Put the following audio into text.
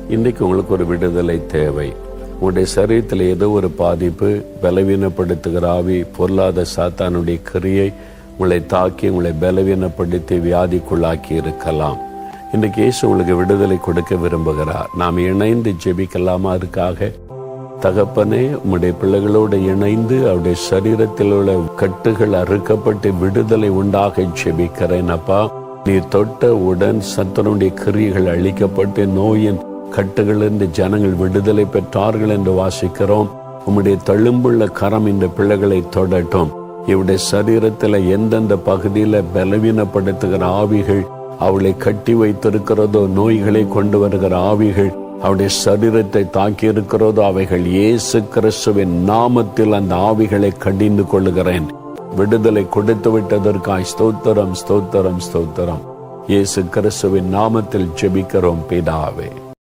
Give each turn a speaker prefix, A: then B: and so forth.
A: இன்றைக்கு உங்களுக்கு ஒரு விடுதலை தேவை. உங்களுடைய சரீரத்தில் ஏதோ ஒரு பாதிப்பு, பலவீனப்படுத்துகிற ஆவி, பொருளாத சாத்தானுடைய கிரியை உங்களை தாக்கி உங்களை பலவீனப்படுத்தி வியாதிக்குள்ளாக்கி இருக்கலாம். இன்றைக்கு இயேசு உங்களுக்கு விடுதலை கொடுக்க விரும்புகிறார். நாம் இணைந்து ஜெபிக்கலாமா? அதுக்காக தகப்பனே, உம்முடைய பிள்ளைகளோடு இணைந்து அவருடைய சரீரத்தில் உள்ள கட்டுகள் அறுக்கப்பட்டு விடுதலை உண்டாக ஜெபிக்கிறேன். அப்பா, நீ தொட்ட உடன் சத்துருடைய கிரியைகள் அழிக்கப்பட்டு நோயின் கட்டுகளிலிருந்து ஜனங்கள் விடுதலை பெற்றார்கள் என்று வாசிக்கிறோம். உம்முடைய தழும்புள்ள கரம் இந்த பிள்ளைகளை தொடட்டும். இவருடைய சரீரத்தில் எந்தெந்த பகுதியில் பலவீனப்படுத்துகிற ஆவிகள் அவளை கட்டி வைத்திருக்கிறதோ, நோய்களை கொண்டு வருகிற ஆவிகள் அவருடைய சரீரத்தை தாக்கி இருக்கிறதோ, அவைகள் இயேசு கிறிஸ்துவின் நாமத்தில் அந்த ஆவிகளை கடிந்து கொள்ளுகிறேன். விடுதலை கொடுத்து விட்டதற்காய் ஸ்தோத்திரம், ஸ்தோத்திரம், ஸ்தோத்திரம். இயேசு கிறிஸ்துவின் நாமத்தில் ஜெபிக்கிறோம் பிதாவே.